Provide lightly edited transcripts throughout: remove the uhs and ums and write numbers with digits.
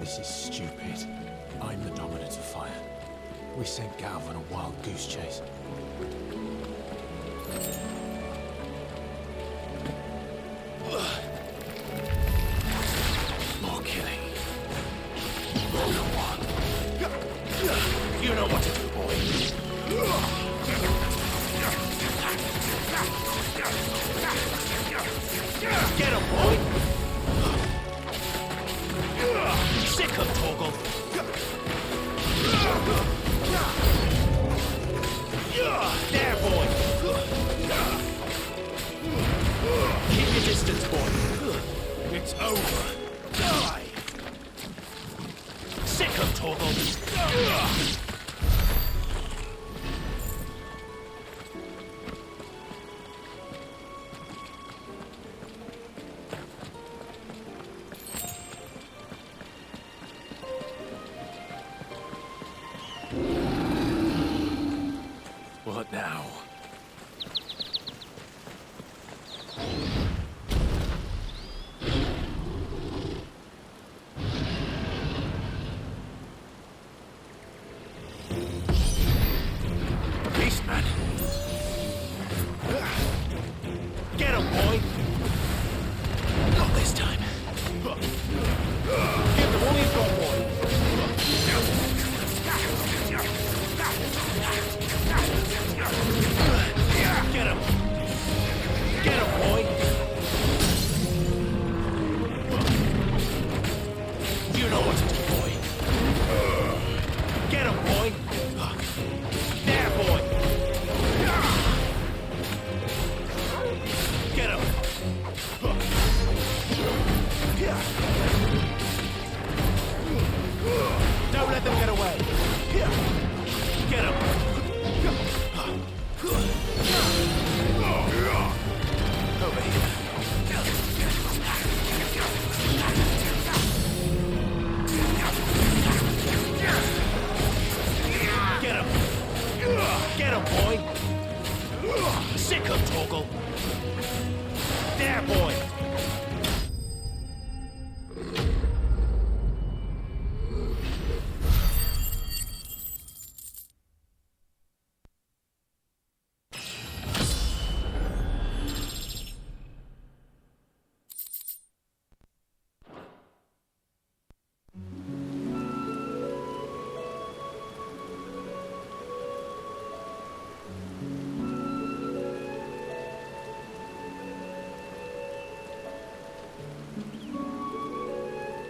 This is stupid. I'm the dominant of fire. We sent Galv on a wild goose chase. More killing. Come on. You know what to do, boy. Get him, boy! Sick him, Torgal! There, boy! Keep your distance, boy. It's over. Die! Sick him, Torgal! What now? Beastman! Get him, boy! Not this time. Give him all you've got, boy! Get him! Get him, boy! You know what to do, boy. Get him, boy! There, boy! Get him! Don't let them get away! Get him! Over here. Get him! Get him, boy! Sick him, Torgal! There, boy!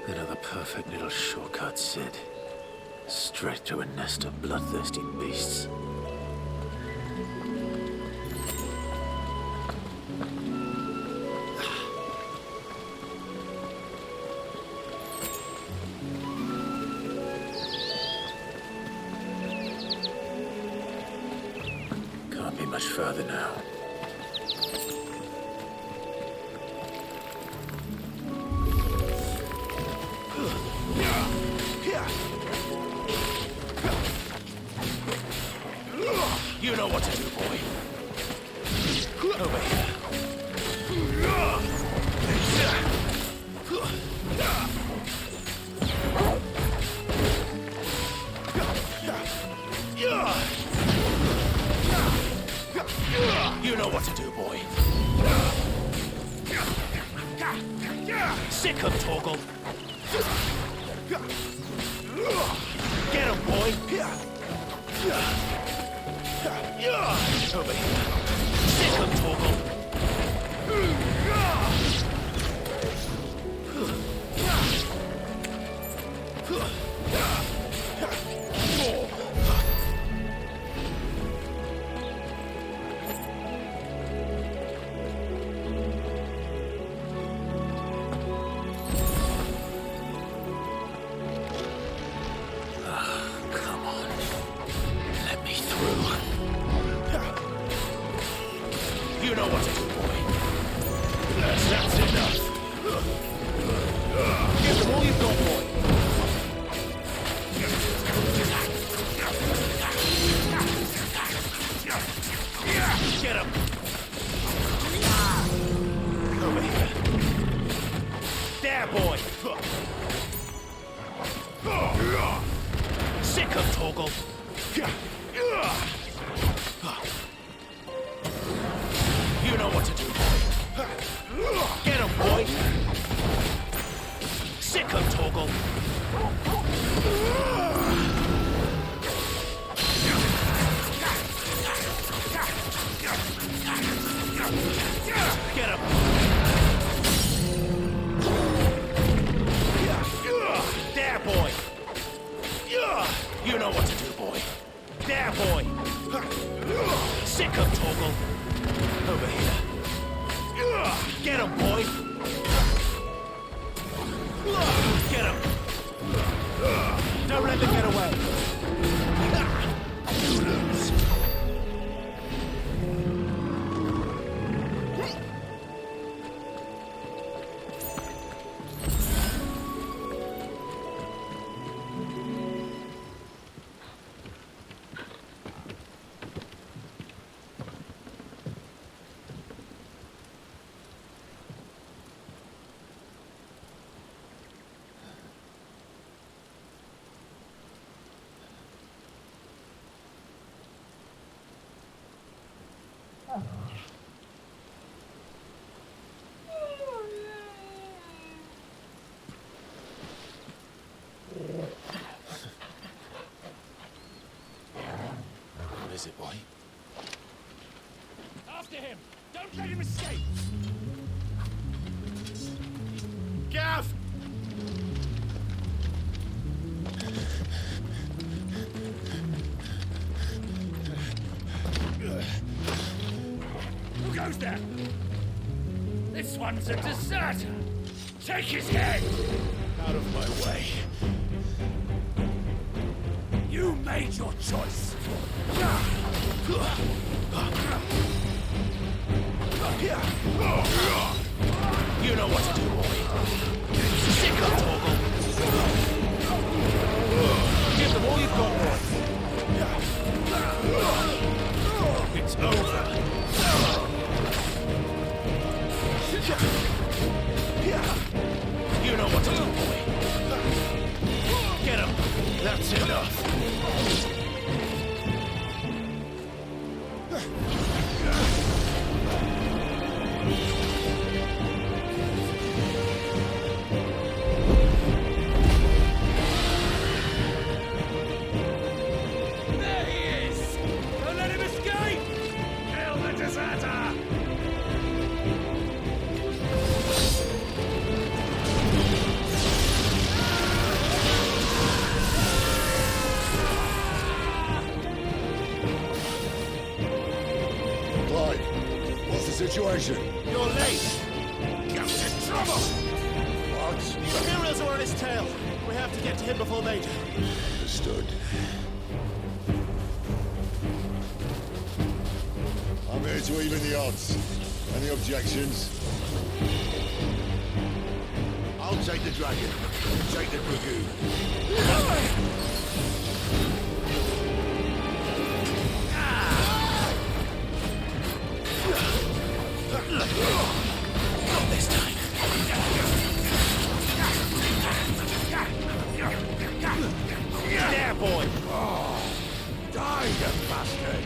Another perfect little shortcut, Sid. Straight through a nest of bloodthirsty beasts. Can't be much further now. You know what to do, boy. Over here. You know what to do, boy. Sick him, Torgal. Get him, boy. Over here. Sick him, Torgal. Come on. Let me through. You know what to do, boy. That's enough. Give them all you've got, boy. Toggle. You know what to do, boy. Get him, boy. Sick him, Toggle. Get him. There, boy. You know what to do, boy. There, boy. Sick him, Toggle. Over here. Get him, boy. Get him. Don't let them get away. What is it, boy? After him! Don't let him escape! Gav! Who goes there? This one's a deserter! Take his head! Out of my way. You made your choice! You know what to do, boy. Sick of Toggle. Give them all you've got, boy. It's over. You know what to do, boy. Get him. That's enough. There he is! Don't let him escape! Kill the deserter! Situation. You're late. Captain Trouble! What? The Imperials are on his tail. We have to get to him before they do. Understood. I'm here to even the odds. Any objections? I'll take the dragon. Take the dragoon. Not this time. There, boy. Die, you bastard!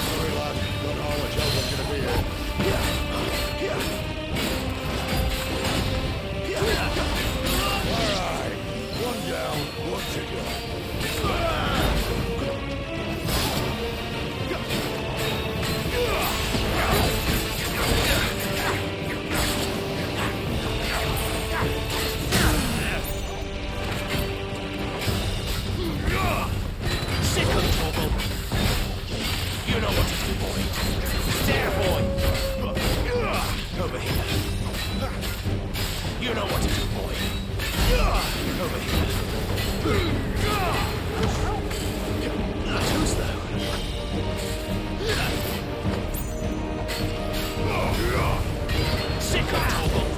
Sorry, lad. Don't know how much else I'm gonna be here. Alright. One down, one to go. Sick of Toggle. You know what to do, boy. There, boy. Over here. You know what to do, boy. Over here. Not too slow. Sick of Toggle.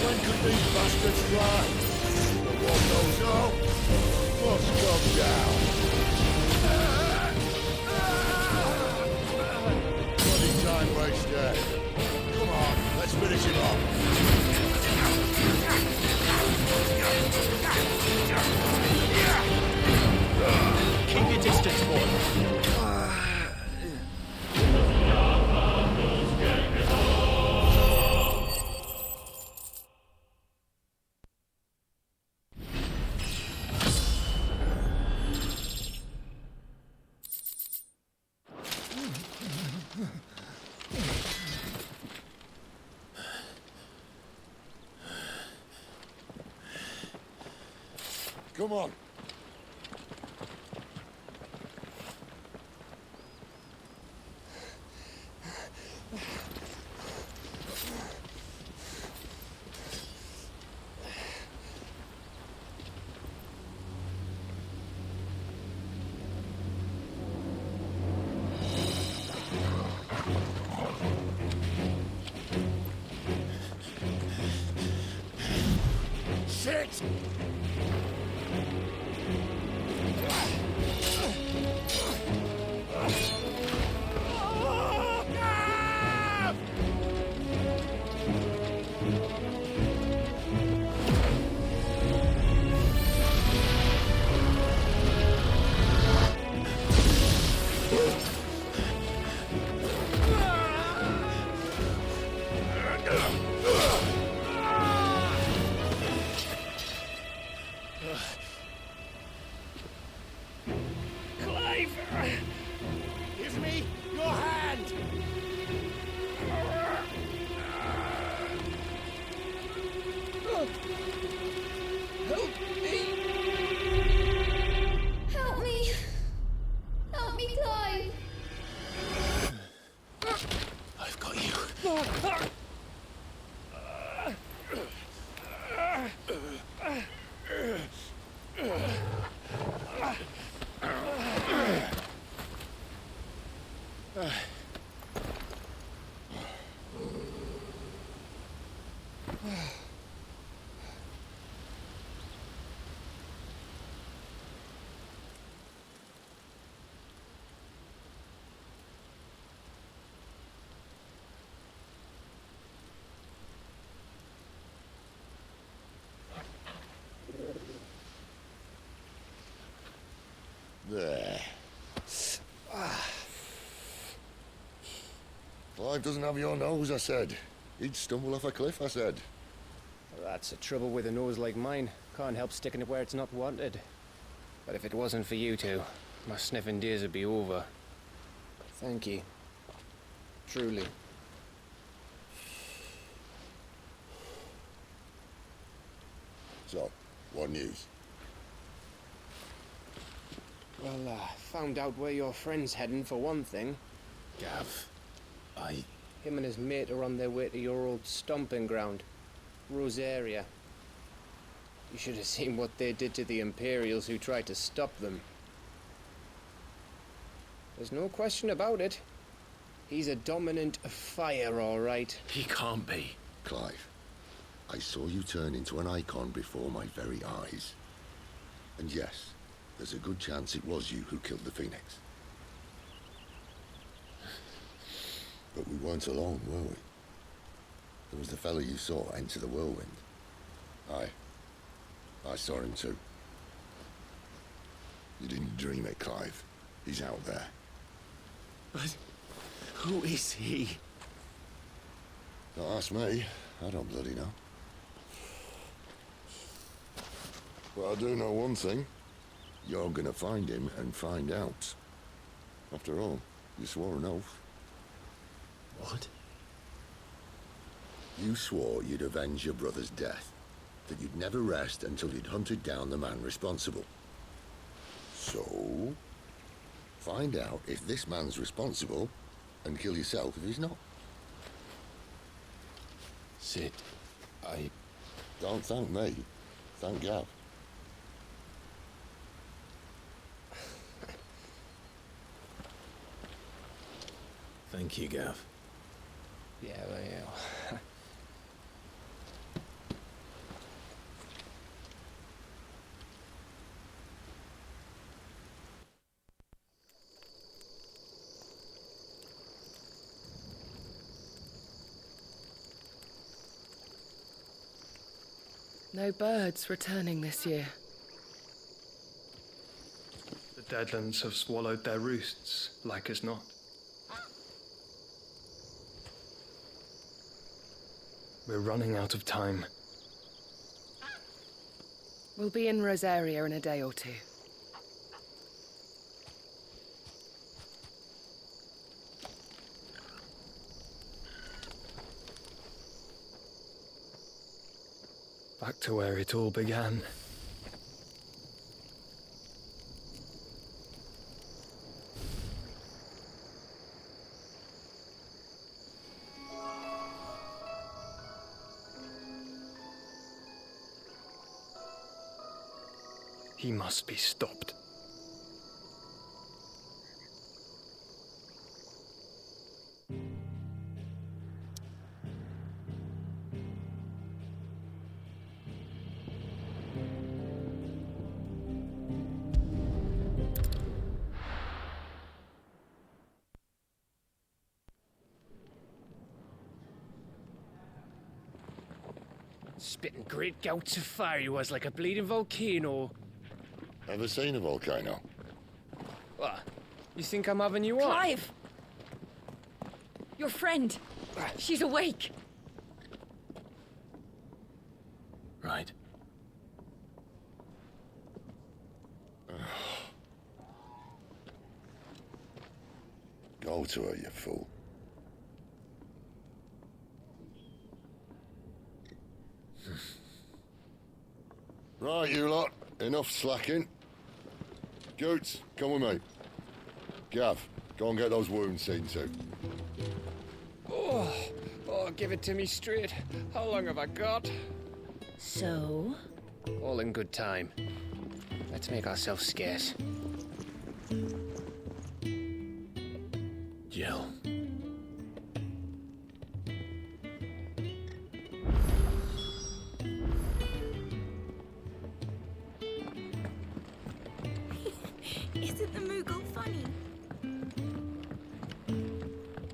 When could These bastards fly. The one knows all. Must come down. Bloody time waster. Come on, let's finish him off. Keep your distance, boy. Come on. Shit! Give me your hand! Help me! Help me! Help me, Clive! I've got you. There. Clive doesn't have your nose, I said. He'd stumble off a cliff, I said. That's the trouble with a nose like mine. Can't help sticking it where it's not wanted. But if it wasn't for you two, my sniffing days would be over. Thank you. Truly. So, what news? Well, found out where your friend's heading for one thing. Gav, Him and his mate are on their way to your old stomping ground, Rosaria. You should have seen what they did to the Imperials who tried to stop them. There's no question about it. He's a dominant fire, all right. He can't be. Clive, I saw you turn into an Eikon before my very eyes. And yes, there's a good chance it was you who killed the Phoenix. But we weren't alone, were we? There was the fellow you saw enter the whirlwind. I saw him too. You didn't dream it, Clive. He's out there. But who is he? Don't ask me. I don't bloody know. But I do know one thing. You're gonna find him and find out. After all, you swore an oath. What? You swore you'd avenge your brother's death. That you'd never rest until you'd hunted down the man responsible. So, find out if this man's responsible and kill yourself if he's not. Sid, Don't thank me. Thank Gav. Thank you, Gav. Yeah, well, yeah. No birds returning this year. The Deadlands have swallowed their roosts, like as not. We're running out of time. We'll be in Rosaria in a day or two. Back to where it all began. He must be stopped. Spitting great gouts of fire he was, like a bleeding volcano. Ever seen a volcano? What? You think I'm having you on? Clive! Your friend. She's awake. Right. Go to her, you fool. Right, you lot. Enough slacking. Goots, come with me. Gav, go and get those wounds seen to. Oh, give it to me straight. How long have I got? So? All in good time. Let's make ourselves scarce. Jill. Isn't the Moogle funny?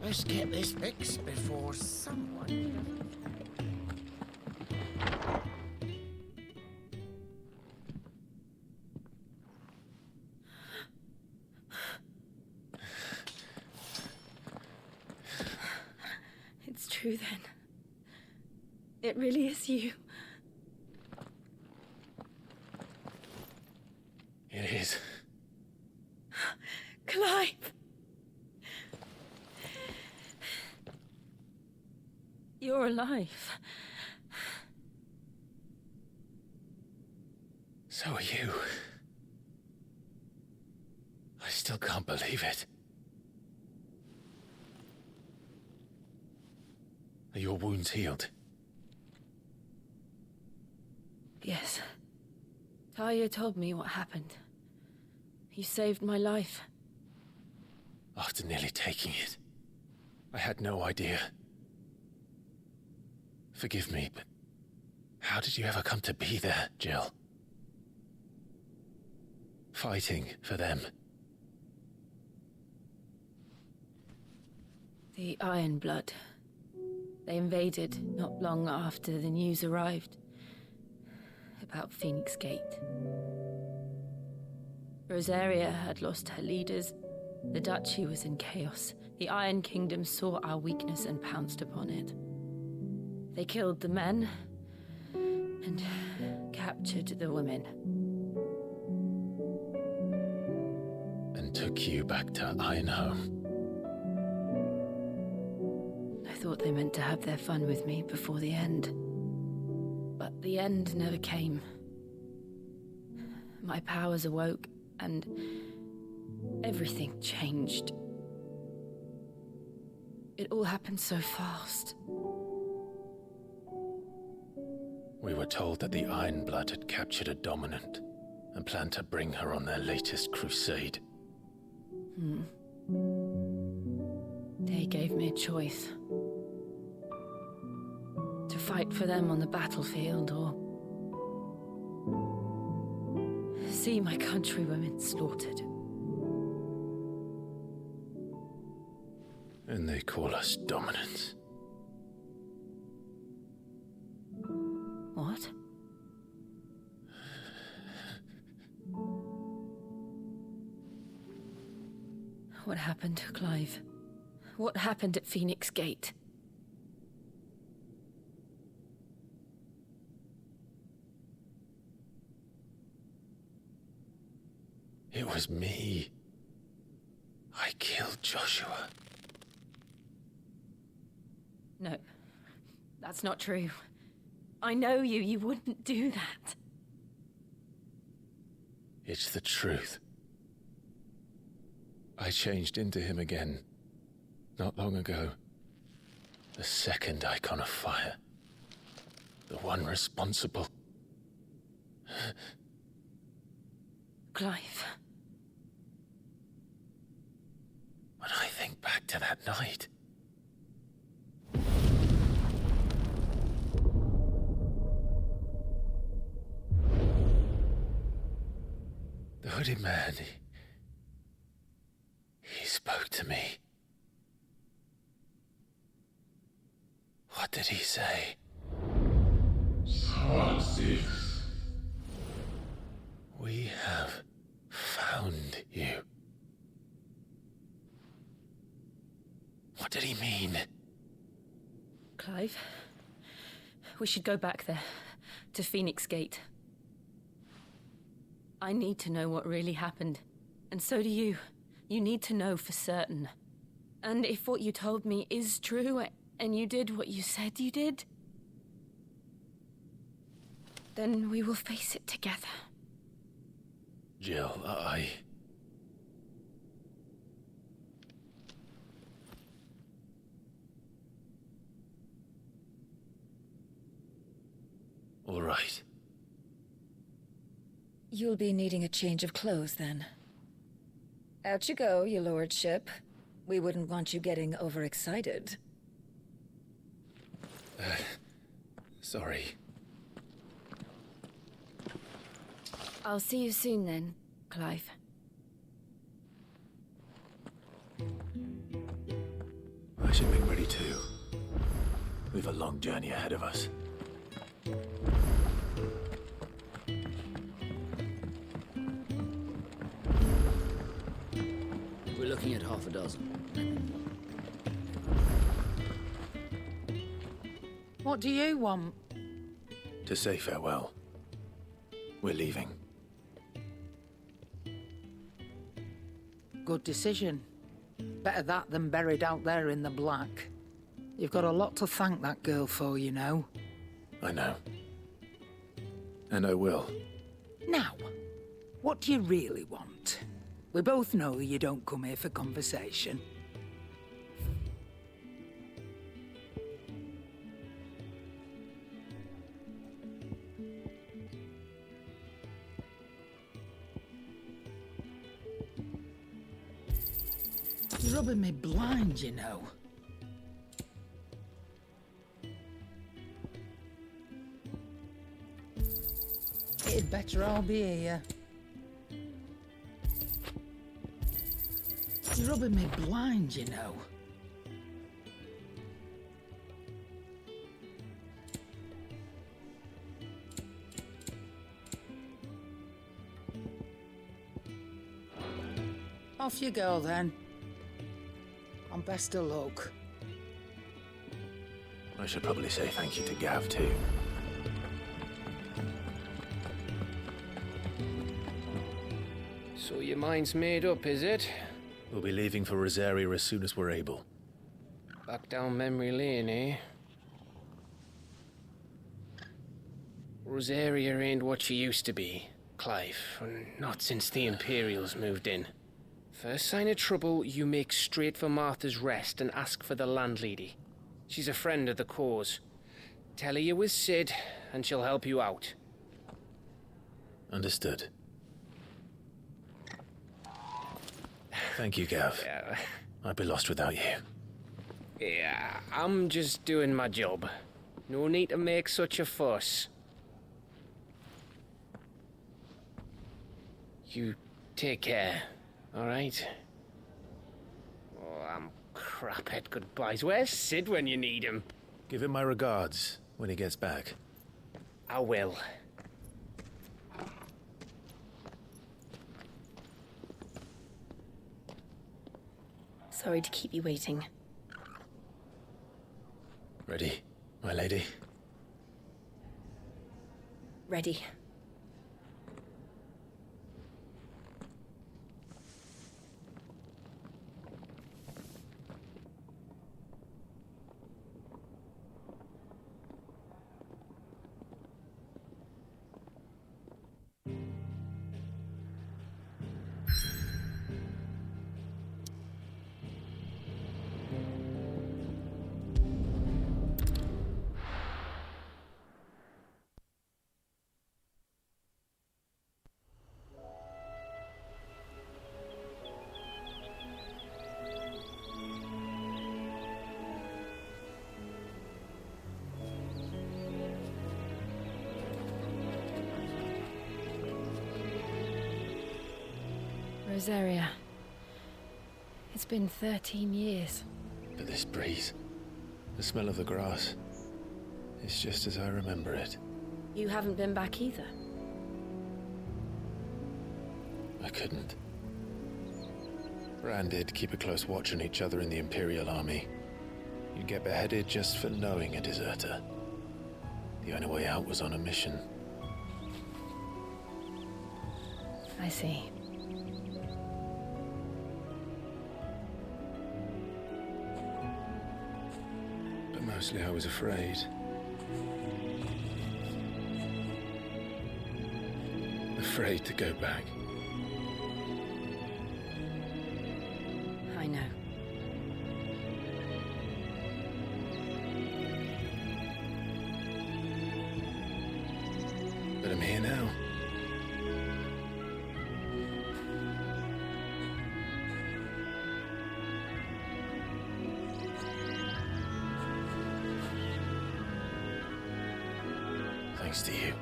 Let's get this fixed before someone... It's true then. It really is you. It is. Clive! You're alive. So are you. I still can't believe it. Are your wounds healed? Yes. Talia told me what happened. You saved my life. After nearly taking it, I had no idea. Forgive me, but how did you ever come to be there, Jill? Fighting for them. The Iron Blood. They invaded not long after the news arrived about Phoenix Gate. Rosaria had lost her leaders. The Duchy was in chaos. The Iron Kingdom saw our weakness and pounced upon it. They killed the men and captured the women. And took you back to Ironhome. I thought they meant to have their fun with me before the end. But the end never came. My powers awoke, and everything changed. It all happened so fast. We were told that the Iron Blood had captured a dominant and planned to bring her on their latest crusade. They gave me a choice. To fight for them on the battlefield, or see my countrywomen slaughtered. And they call us dominant. What? What happened, Clive? What happened at Phoenix Gate? It was me. I killed Joshua. No, that's not true. I know you. You wouldn't do that. It's the truth. I changed into him again, not long ago. The second icon of fire. The one responsible. Clive. When I think back to that night... The hooded man, he spoke to me. What did he say? We have found you. What did he mean? Clive, we should go back there, to Phoenix Gate. I need to know what really happened, and so do you. You need to know for certain. And if what you told me is true, and you did what you said you did, then we will face it together. Jill, All right. You'll be needing a change of clothes, then. Out you go, your lordship. We wouldn't want you getting overexcited. Sorry. I'll see you soon then, Clive. I should make ready too. We've a long journey ahead of us. We're looking at half a dozen. What do you want? To say farewell. We're leaving. Good decision. Better that than buried out there in the black. You've got a lot to thank that girl for, you know. I know. And I will. Now, what do you really want? We both know you don't come here for conversation. You're rubbing me blind, you know. It'd better all be here. You're rubbing me blind, you know. Off you go, then. And best of luck. I should probably say thank you to Gav, too. So your mind's made up, is it? We'll be leaving for Rosaria as soon as we're able. Back down memory lane, eh? Rosaria ain't what she used to be, Clive. Not since the Imperials moved in. First sign of trouble, you make straight for Martha's Rest and ask for the landlady. She's a friend of the cause. Tell her you was Sid, and she'll help you out. Understood. Thank you, Gav. Yeah. I'd be lost without you. Yeah, I'm just doing my job. No need to make such a fuss. You take care, all right? Oh, I'm crap at goodbyes. Where's Sid when you need him? Give him my regards when he gets back. I will. Sorry to keep you waiting. Ready, my lady? Ready. Rosaria. It's been 13 years. But this breeze, the smell of the grass, it's just as I remember it. You haven't been back either. I couldn't. Bran did keep a close watch on each other in the Imperial Army. You'd get beheaded just for knowing a deserter. The only way out was on a mission. I see. But mostly I was afraid. Afraid to go back. I know. But I'm here now. Thanks to you.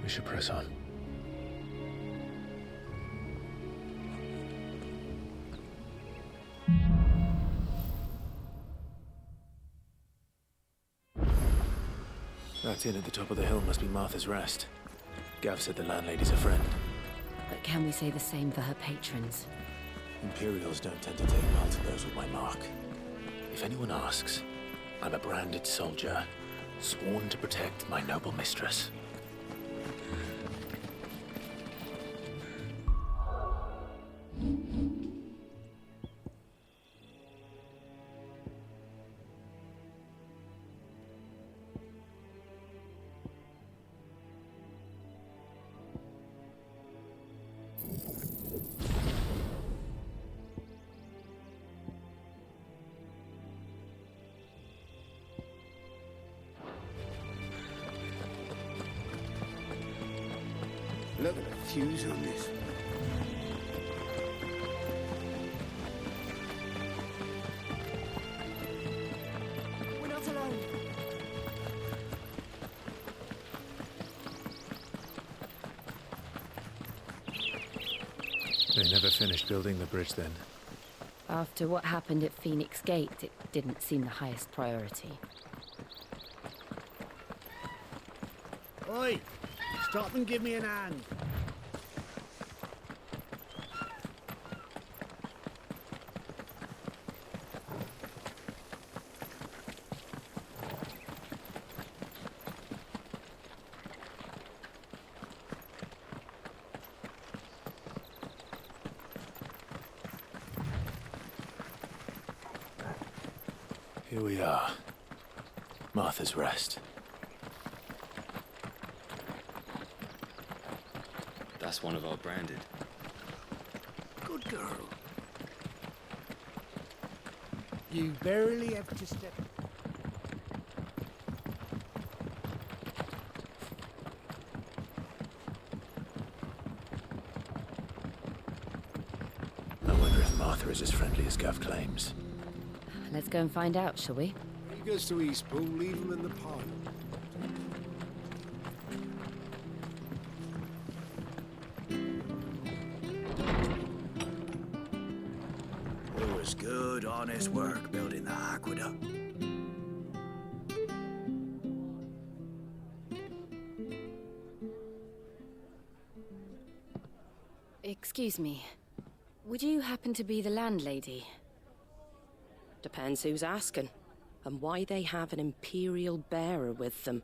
We should press on. That inn at the top of the hill must be Martha's Rest. Gav said the landlady's a friend. But can we say the same for her patrons? Imperials don't tend to take well to those with my mark. If anyone asks, I'm a branded soldier, sworn to protect my noble mistress. Look at the fuse on this. We're not alone. They never finished building the bridge then. After what happened at Phoenix Gate, it didn't seem the highest priority. Oi! Stop and give me an hand. Here we are. Martha's Rest. That's one of our branded. Good girl. You barely have to step. I wonder if Martha is as friendly as Gav claims. Let's go and find out, shall we? He goes to Eastpool, leave him in the pile. It was good, honest work building that back with her. Excuse me. Would you happen to be the landlady? Depends who's asking, and why they have an Imperial bearer with them.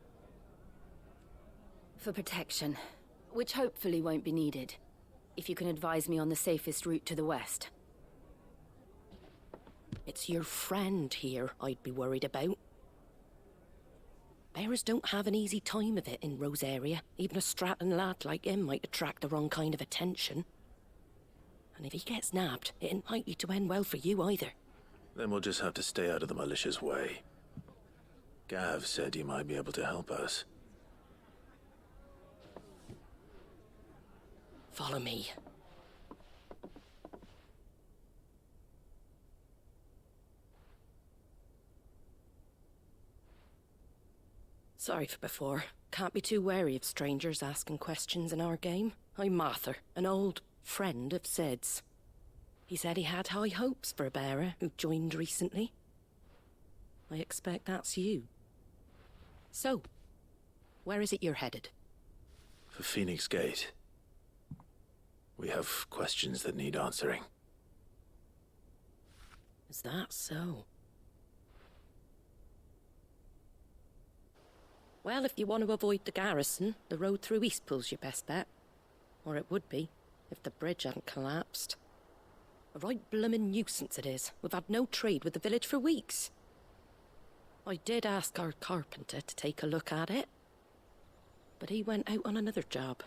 For protection, which hopefully won't be needed. If you can advise me on the safest route to the west. It's your friend here I'd be worried about. Bearers don't have an easy time of it in Rosaria. Even a Stratton lad like him might attract the wrong kind of attention. And if he gets nabbed, it ain't likely to end well for you either. Then we'll just have to stay out of the malicious way. Gav said you might be able to help us. Follow me. Sorry for before. Can't be too wary of strangers asking questions in our game. I'm Martha, an old friend of Sid's. He said he had high hopes for a bearer who joined recently. I expect that's you. So, where is it you're headed? For Phoenix Gate. We have questions that need answering. Is that so? Well, if you want to avoid the garrison, the road through Eastpool's your best bet. Or it would be, if the bridge hadn't collapsed. A right bloomin' nuisance it is. We've had no trade with the village for weeks. I did ask our carpenter to take a look at it. But he went out on another job,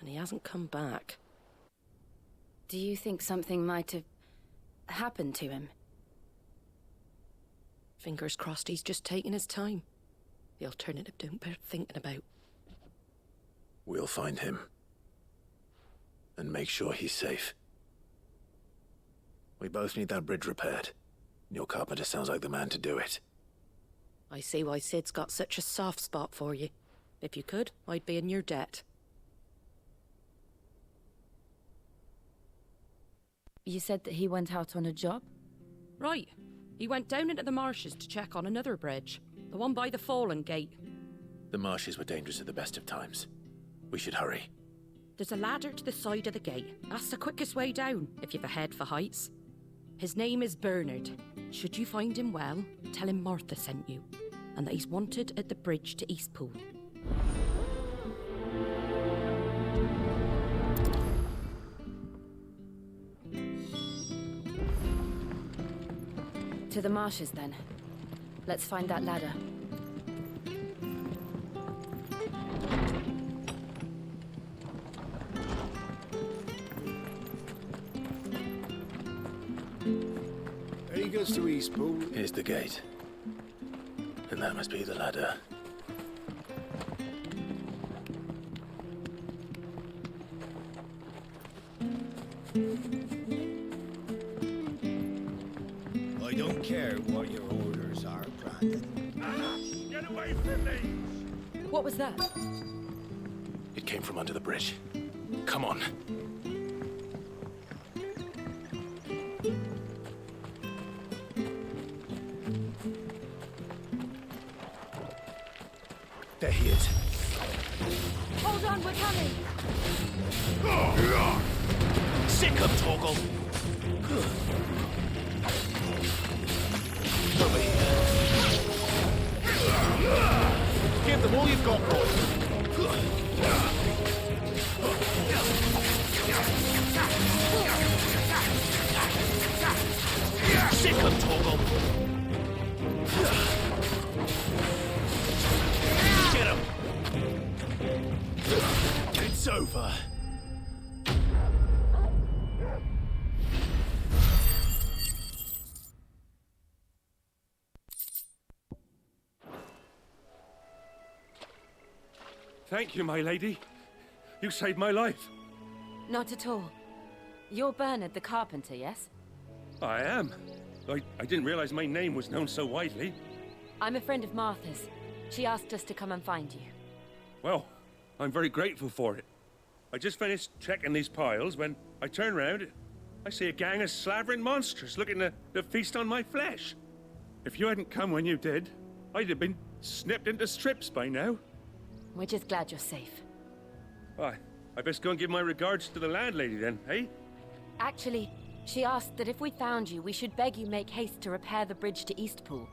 and he hasn't come back. Do you think something might have happened to him? Fingers crossed he's just taking his time. The alternative don't bear thinking about. We'll find him. And make sure he's safe. We both need that bridge repaired. Your carpenter sounds like the man to do it. I see why Sid's got such a soft spot for you. If you could, I'd be in your debt. You said that he went out on a job? Right. He went down into the marshes to check on another bridge. The one by the Fallen Gate. The marshes were dangerous at the best of times. We should hurry. There's a ladder to the side of the gate. That's the quickest way down, if you've a head for heights. His name is Bernard. Should you find him well, tell him Martha sent you, and that he's wanted at the bridge to Eastpool. To the marshes, then. Let's find that ladder. There he goes to Eastpool. Here's the gate. And that must be the ladder. I don't care what your orders are, Brandon. Get away from me! What was that? It came from under the bridge. Come on. There he is. Hold on, we're coming! Sick of Toggle! Over here. Give them all you've got, boys. Sick of Toggle! Get him! It's over. Thank you, my lady. You saved my life. Not at all. You're Bernard the carpenter, yes? I am. I didn't realize my name was known so widely. I'm a friend of Martha's. She asked us to come and find you. Well, I'm very grateful for it. I just finished checking these piles when I turn round. I see a gang of slavering monsters looking to feast on my flesh. If you hadn't come when you did, I'd have been snipped into strips by now. We're just glad you're safe. Why, I best go and give my regards to the landlady then, eh? Actually, she asked that if we found you, we should beg you make haste to repair the bridge to Eastpool.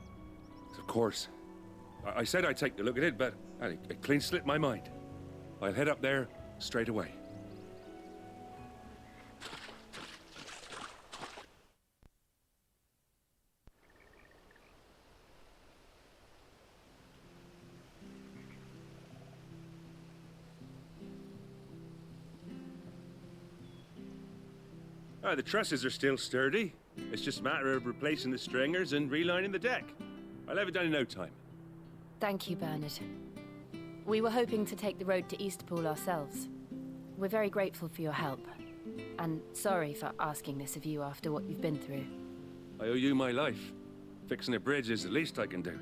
Of course. I said I'd take a look at it, but it clean slipped my mind. I'll head up there straight away. The trusses are still sturdy. It's just a matter of replacing the stringers and relining the deck. I'll have it done in no time. Thank you, Bernard. We were hoping to take the road to Eastpool ourselves. We're very grateful for your help. And sorry for asking this of you after what you've been through. I owe you my life. Fixing a bridge is the least I can do.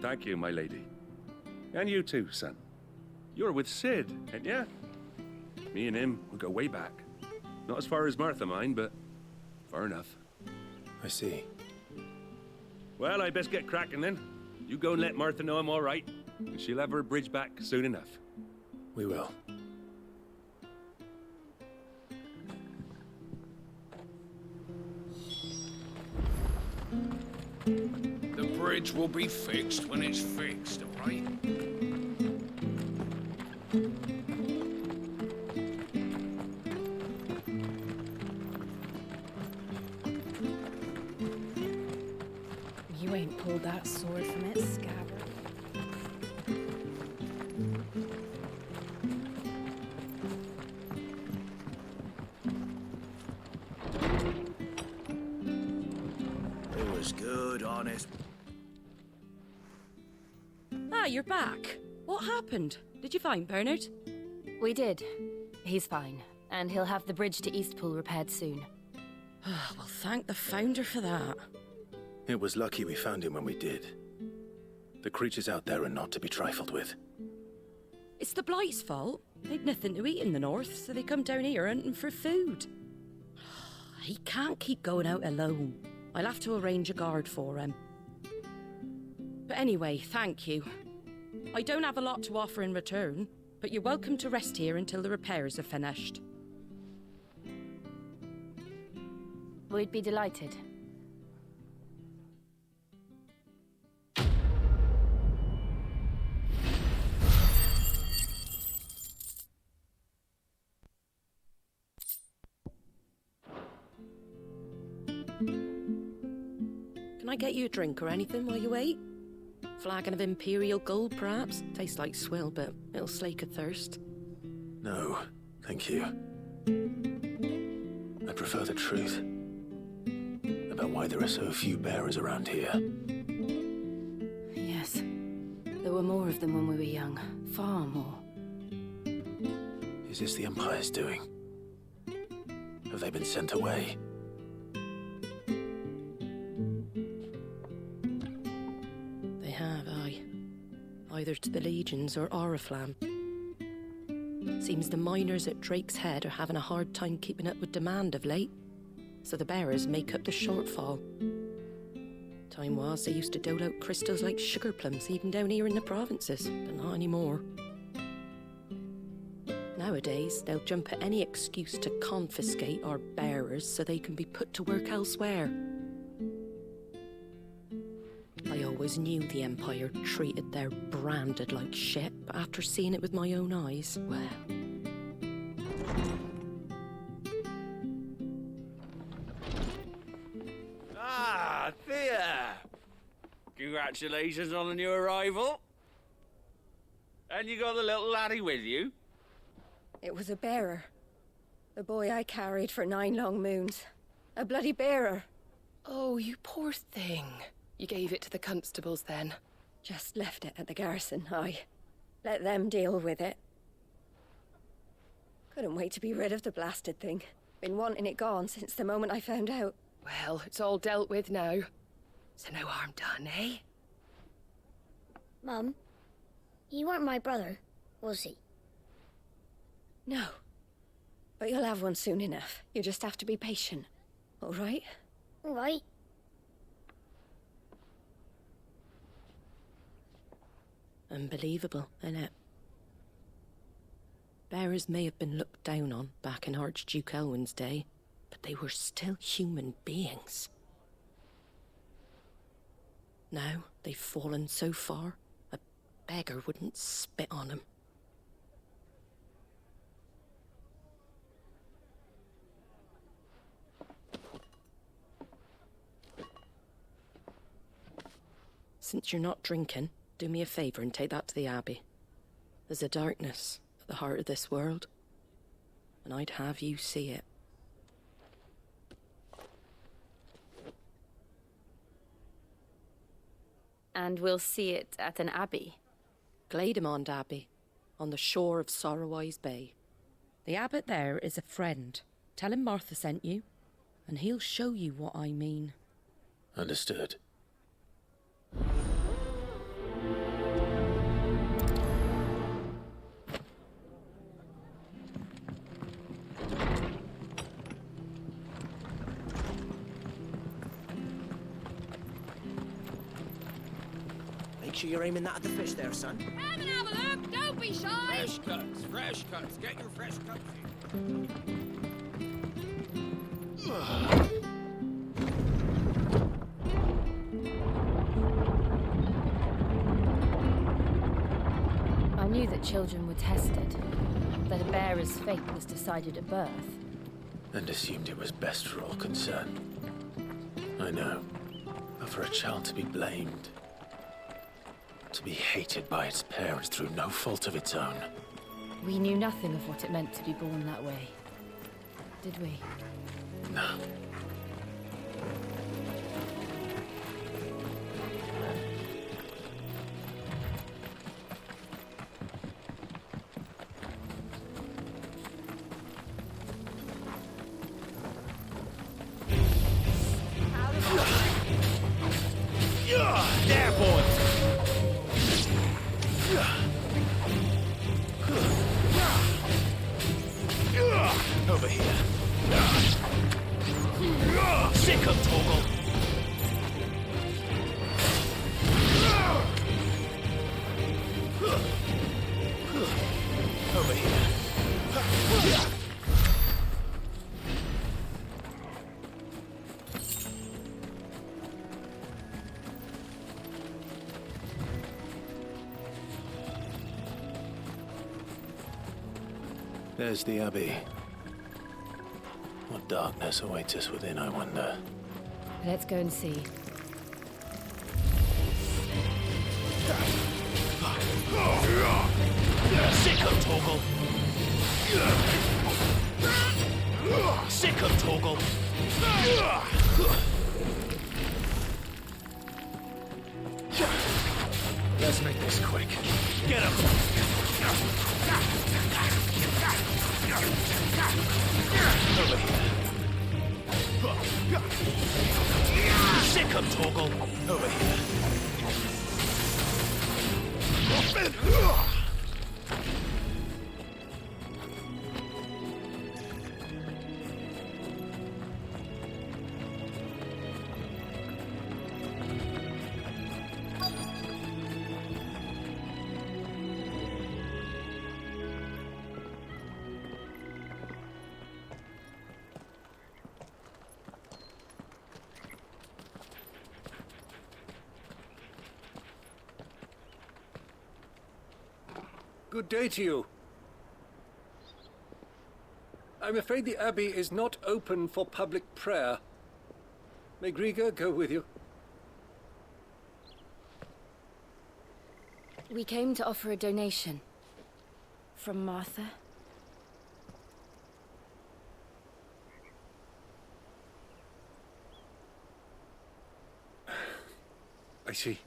Thank you, my lady. And you too, son. You're with Sid, ain't ya? Me and him, we go way back. Not as far as Martha, mind, but far enough. I see. Well, I best get cracking then. You go and let Martha know I'm all right, and she'll have her bridge back soon enough. We will. The bridge will be fixed when it's fixed, all right? You ain't pulled that sword from its scabbard. It was good, honest. Ah, you're back. What happened? Did you find Bernard? We did. He's fine, and he'll have the bridge to Eastpool repaired soon. Well, thank the Founder for that. It was lucky we found him when we did. The creatures out there are not to be trifled with. It's the Blight's fault. They'd nothing to eat in the north, so they come down here hunting for food. He can't keep going out alone. I'll have to arrange a guard for him. But anyway, thank you. I don't have a lot to offer in return, but you're welcome to rest here until the repairs are finished. We'd be delighted. Can I get you a drink or anything while you wait? Flagon of Imperial Gold, perhaps? Tastes like swill, but it'll slake a thirst. No, thank you. I prefer the truth about why there are so few bearers around here. Yes. There were more of them when we were young. Far more. Is this the Empire's doing? Have they been sent away? They have, aye. Either to the Legions or Oriflamme. Seems the miners at Drake's Head are having a hard time keeping up with demand of late, so the bearers make up the shortfall. Time was they used to dole out crystals like sugar plums even down here in the provinces, but not anymore. Nowadays, they'll jump at any excuse to confiscate our bearers so they can be put to work elsewhere. I always knew the Empire treated their branded like shit, but after seeing it with my own eyes, well... Ah, Thea! Congratulations on the new arrival. And you got the little laddie with you? It was a bearer. The boy I carried for 9 long moons. A bloody bearer. Oh, you poor thing. You gave it to the constables then? Just left it at the garrison, aye. Let them deal with it. Couldn't wait to be rid of the blasted thing. Been wanting it gone since the moment I found out. Well, it's all dealt with now. So no harm done, eh? Mum, he weren't my brother, was he? No. But you'll have one soon enough. You just have to be patient. All right? All right. Unbelievable, innit? Bearers may have been looked down on back in Archduke Elwin's day, but they were still human beings. Now they've fallen so far, a beggar wouldn't spit on them. Since you're not drinking, do me a favour and take that to the Abbey. There's a darkness at the heart of this world, and I'd have you see it. And we'll see it at an abbey? Glaidemond Abbey, on the shore of Sorrowwise Bay. The abbot there is a friend. Tell him Martha sent you, and he'll show you what I mean. Understood. Make sure you're aiming that at the fish there, son. Come and have a look, don't be shy! Fresh cuts, fresh cuts. Get your fresh cuts in. I knew that children were tested, that a bearer's fate was decided at birth. And assumed it was best for all concerned. I know. But for a child to be blamed, to be hated by its parents through no fault of its own. We knew nothing of what it meant to be born that way, did we? No. There, boys! Over here. Sick of Toggle! Over here. There's the Abbey. What darkness awaits us within, I wonder. Let's go and see. Sick of Toggle! Sick of Toggle! Let's make this quick. Get him! Over here. Sick of Toggle! Over here. Good day to you. I'm afraid the Abbey is not open for public prayer. May Griga go with you? We came to offer a donation. From Martha. I see.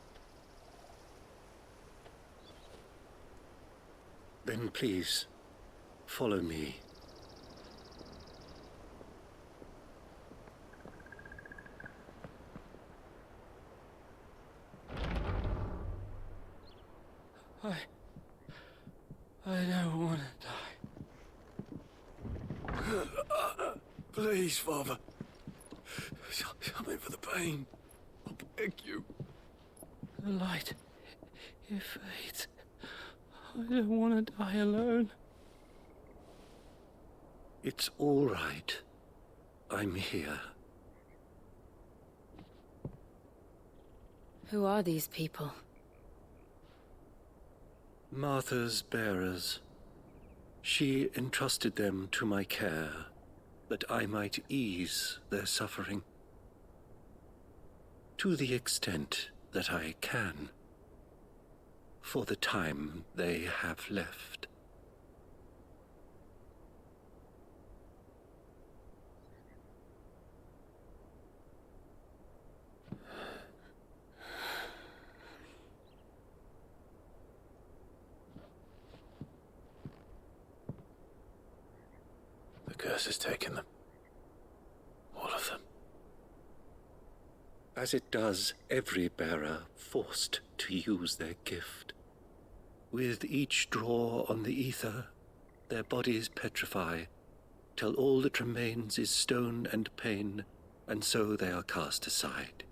Then please, follow me. I don't want to die. Please, Father. Something for the pain. I beg you. The light, it fades. I don't want to die alone. It's all right. I'm here. Who are these people? Martha's bearers. She entrusted them to my care, that I might ease their suffering. To the extent that I can, for the time they have left. The curse has taken them. All of them. As it does every bearer forced to use their gift. With each draw on the ether, their bodies petrify, till all that remains is stone and pain, and so they are cast aside.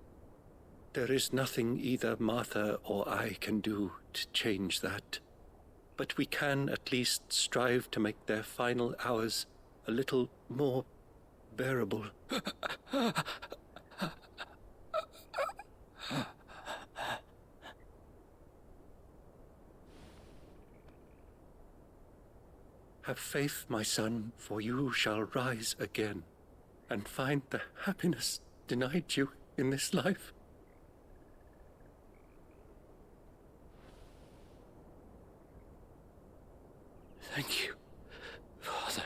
There is nothing either Martha or I can do to change that, but we can at least strive to make their final hours a little more bearable. Have faith, my son, for you shall rise again, and find the happiness denied you in this life. Thank you, Father.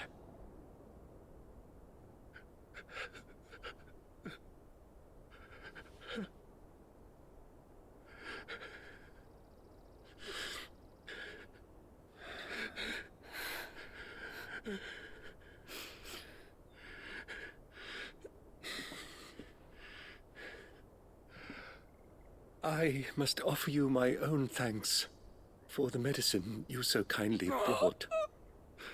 I must offer you my own thanks for the medicine you so kindly brought.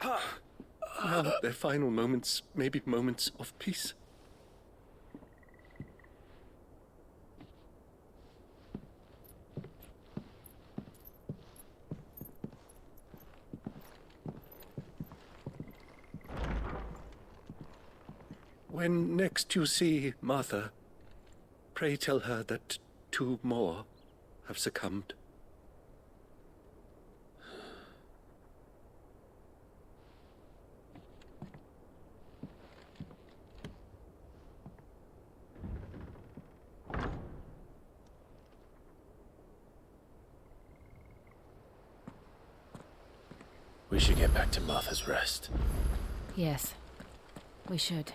Now their final moments may be moments of peace. When next you see Martha, pray tell her that 2 more have succumbed. We should get back to Martha's Rest. Yes, we should.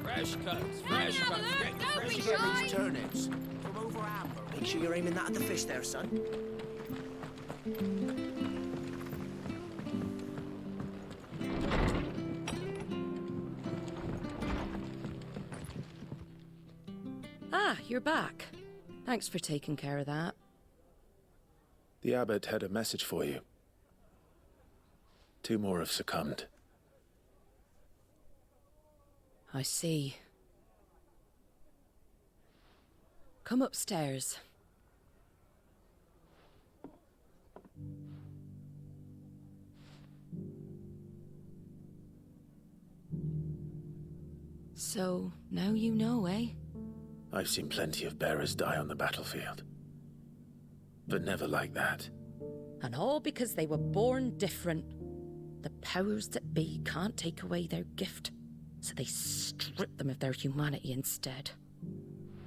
Fresh cuts, fresh cuts. Get the fresh shy. these turnips from over Amber. Make sure you're aiming that at the fish there, son. Ah, you're back. Thanks for taking care of that. The abbot had a message for you. 2 more have succumbed. I see. Come upstairs. So, now you know, eh? I've seen plenty of bearers die on the battlefield. But never like that. And all because they were born different. the powers that be can't take away their gift, so they strip them of their humanity instead.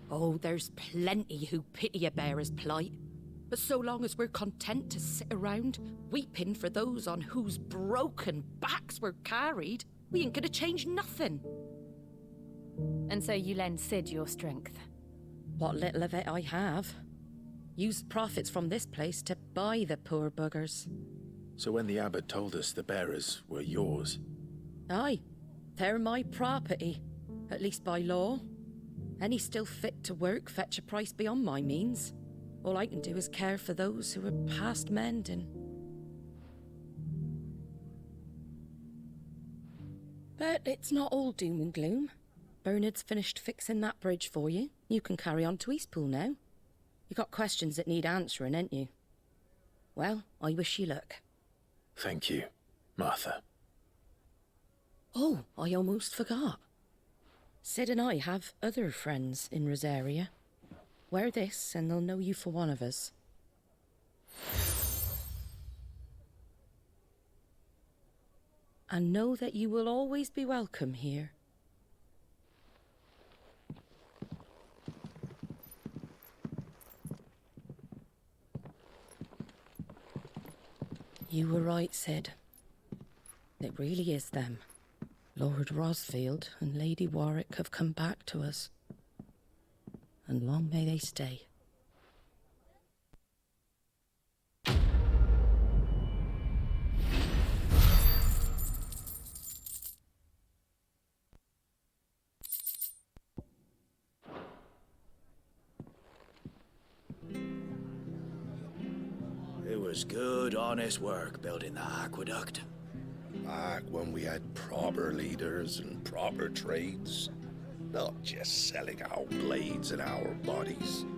Oh, there's plenty who pity a bearer's plight, but so long as we're content to sit around, weeping for those on whose broken backs we're carried, we ain't gonna change nothing. And so you lend Sid your strength? What little of it I have. Used profits from this place to buy the poor buggers. So when the abbot told us the bearers were yours... Aye, they're my property, at least by law. Any still fit to work fetch a price beyond my means. All I can do is care for those who are past mending. But it's not all doom and gloom. Bernard's finished fixing that bridge for you. You can carry on to Eastpool now. You got questions that need answering, ain't you? Well, I wish you luck. Thank you, Martha. Oh, I almost forgot. Sid and I have other friends in Rosaria. Wear this and they'll know you for one of us. And know that you will always be welcome here. You were right, Sid. It really is them. Lord Rosfield and Lady Warwick have come back to us. And long may they stay. It was good, honest work building the aqueduct. Back when we had proper leaders and proper trades. Not just selling our blades and our bodies.